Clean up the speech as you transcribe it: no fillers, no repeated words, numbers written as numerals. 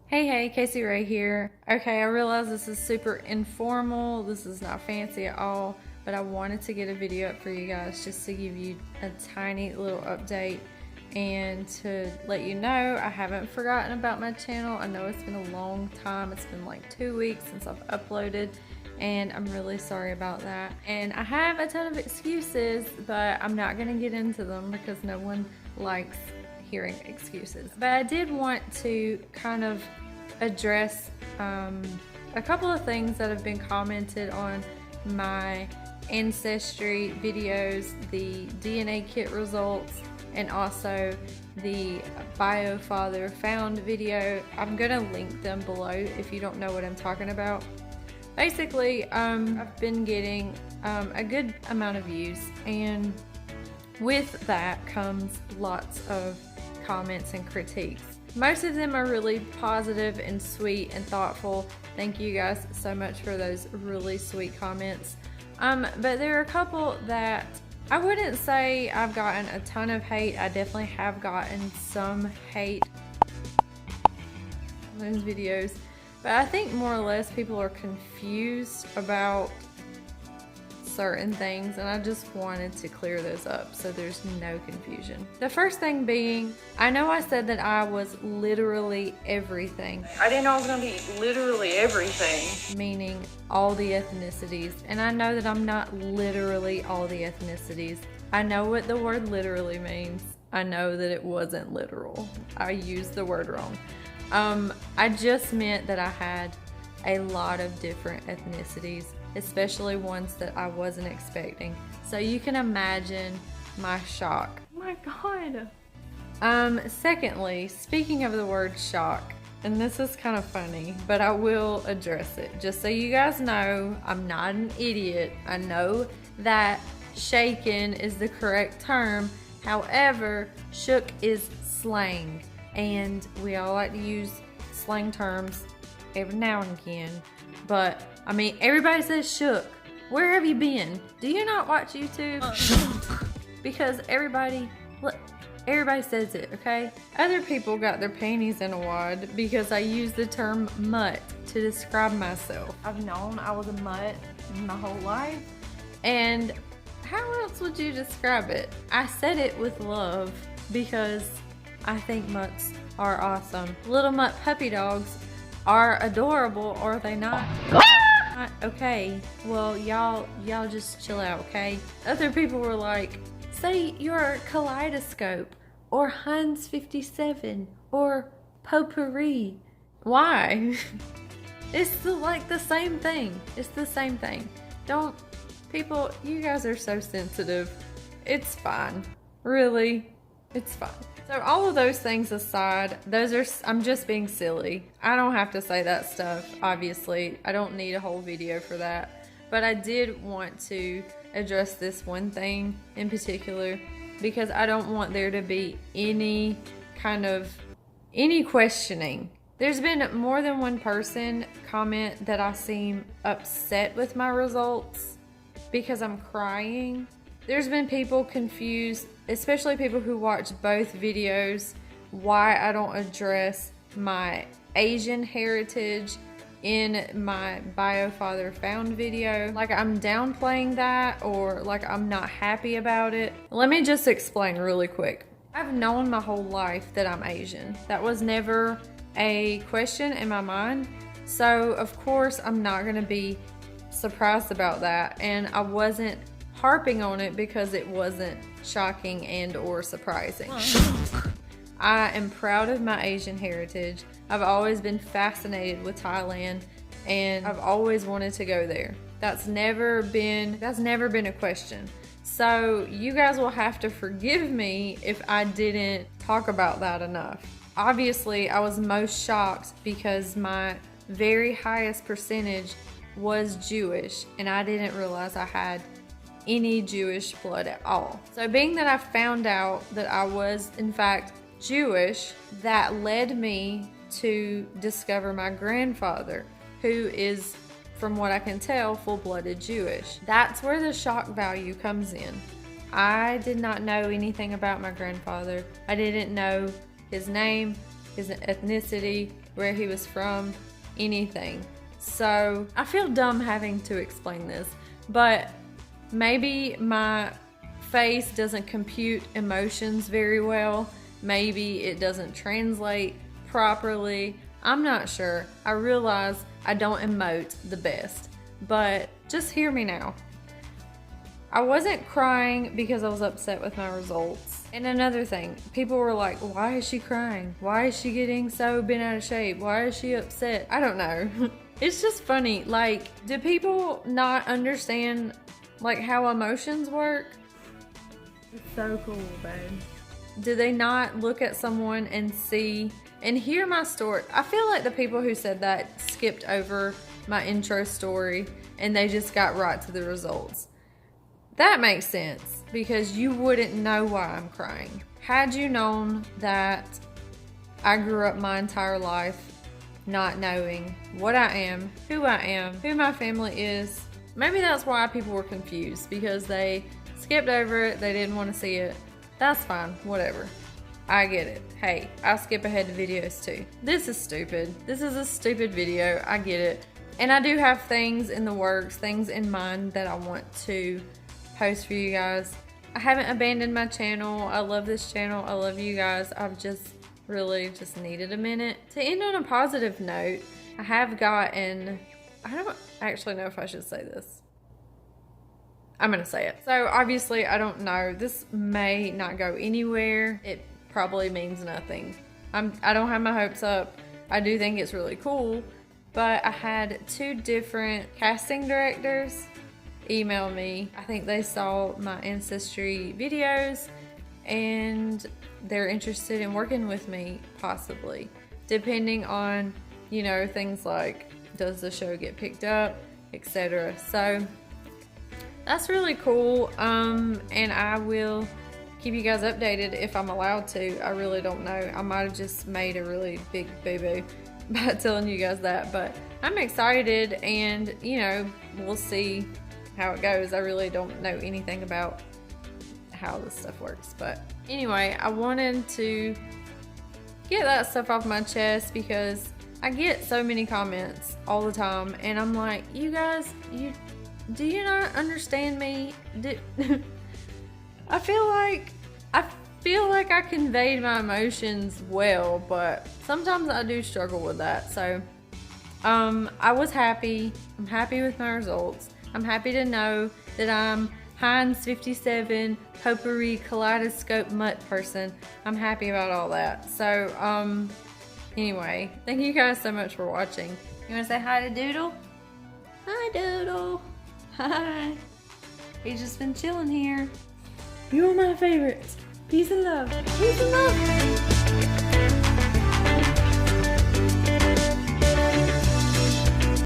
Hey, Casey Ray here. Okay, I realize this is super informal. This is not fancy at all, but I wanted to get a video up for you guys just to give you a tiny little update and to let you know I haven't forgotten about my channel. I know it's been a long time. It's been like 2 weeks since I've uploaded, and I'm really sorry about that. And I have a ton of excuses, but I'm not gonna get into them because no one likes hearing excuses. But I did want to kind of address a couple of things that have been commented on my Ancestry videos, the DNA kit results, and also the biofather found video. I'm gonna link them below if you don't know what I'm talking about. Basically, I've been getting a good amount of views, and with that comes lots of comments and critiques. Most of them are really positive and sweet and thoughtful. Thank you guys so much for those really sweet comments. But there are a couple that I wouldn't say I've gotten a ton of hate. I definitely have gotten some hate on those videos, but I think more or less people are confused about certain things, and I just wanted to clear those up so there's no confusion. The first thing being, I know I said that I was literally everything. I didn't know I was gonna be literally everything, meaning all the ethnicities, and I know that I'm not literally all the ethnicities. I know what the word literally means. I know that it wasn't literal. I used the word wrong. I just meant that I had a lot of different ethnicities, especially ones that I wasn't expecting. So you can imagine my shock. Oh my God. Secondly, speaking of the word shock, and this is kind of funny, but I will address it. Just so you guys know, I'm not an idiot. I know that shaken is the correct term. However, shook is slang, and we all like to use slang terms every now and again. But I mean, everybody says shook. Where have you been? Do you not watch YouTube? Because everybody says it, okay? Other people got their panties in a wad because I use the term mutt to describe myself. I've known I was a mutt my whole life, and how else would you describe it? I said it with love because I think mutts are awesome. Little mutt puppy dogs are adorable, are they not? Okay, well, y'all just chill out, okay? Other people were like, say you're Kaleidoscope, or Hans 57, or Potpourri. Why? It's like the same thing. It's the same thing. Don't, people, you guys are so sensitive. It's fine. Really, it's fine. So all of those things aside, I'm just being silly. I don't have to say that stuff, obviously. I don't need a whole video for that. But I did want to address this one thing in particular because I don't want there to be any questioning. There's been more than one person comment that I seem upset with my results because I'm crying. There's been people confused, especially people who watch both videos, why I don't address my Asian heritage in my biofather found video. Like I'm downplaying that, or like I'm not happy about it. Let me just explain really quick. I've known my whole life that I'm Asian. That was never a question in my mind. So of course I'm not gonna be surprised about that, and I wasn't harping on it because it wasn't shocking and or surprising. I am proud of my Asian heritage. I've always been fascinated with Thailand, and I've always wanted to go there. That's never been a question. So you guys will have to forgive me if I didn't talk about that enough. Obviously, I was most shocked because my very highest percentage was Jewish, and I didn't realize I had any Jewish blood at all. So being that I found out that I was in fact Jewish, that led me to discover my grandfather, who is, from what I can tell, full-blooded Jewish. That's where the shock value comes in. I did not know anything about my grandfather. I didn't know his name, his ethnicity, where he was from, anything. So I feel dumb having to explain this, but maybe my face doesn't compute emotions very well. Maybe it doesn't translate properly. I'm not sure. I realize I don't emote the best, but just hear me now. I wasn't crying because I was upset with my results. And another thing, people were like, why is she crying? Why is she getting so bent out of shape? Why is she upset? I don't know. It's just funny. Like, do people not understand like how emotions work? It's so cool, babe. Do they not look at someone and see and hear my story? I feel like the people who said that skipped over my intro story and they just got right to the results. That makes sense because you wouldn't know why I'm crying. Had you known that I grew up my entire life not knowing what I am, who my family is, maybe that's why people were confused, because they skipped over it, they didn't want to see it. That's fine, whatever. I get it. Hey, I skip ahead to videos too. This is stupid. This is a stupid video, I get it. And I do have things in the works, things in mind that I want to post for you guys. I haven't abandoned my channel. I love this channel. I love you guys. I've just really just needed a minute. To end on a positive note, I have gotten, I don't actually know if I should say this. I'm gonna say it. So obviously I don't know. This may not go anywhere. It probably means nothing. I don't have my hopes up. I do think it's really cool, but I had 2 different casting directors email me. I think they saw my Ancestry videos and they're interested in working with me, possibly, depending on, you know, things like, does the show get picked up, etc. So that's really cool, and I will keep you guys updated if I'm allowed to. I really don't know. I might have just made a really big boo-boo by telling you guys that, but I'm excited, and you know, we'll see how it goes. I really don't know anything about how this stuff works, but anyway, I wanted to get that stuff off my chest because I get so many comments all the time, and I'm like, you guys, do you not understand me? I feel like I conveyed my emotions well, but sometimes I do struggle with that. So I was happy. I'm happy with my results. I'm happy to know that I'm Heinz 57 potpourri kaleidoscope mutt person. I'm happy about all that. So anyway, thank you guys so much for watching. You want to say hi to Doodle? Hi, Doodle. Hi. He's just been chilling here. You're my favorites. Peace and love. Peace and love.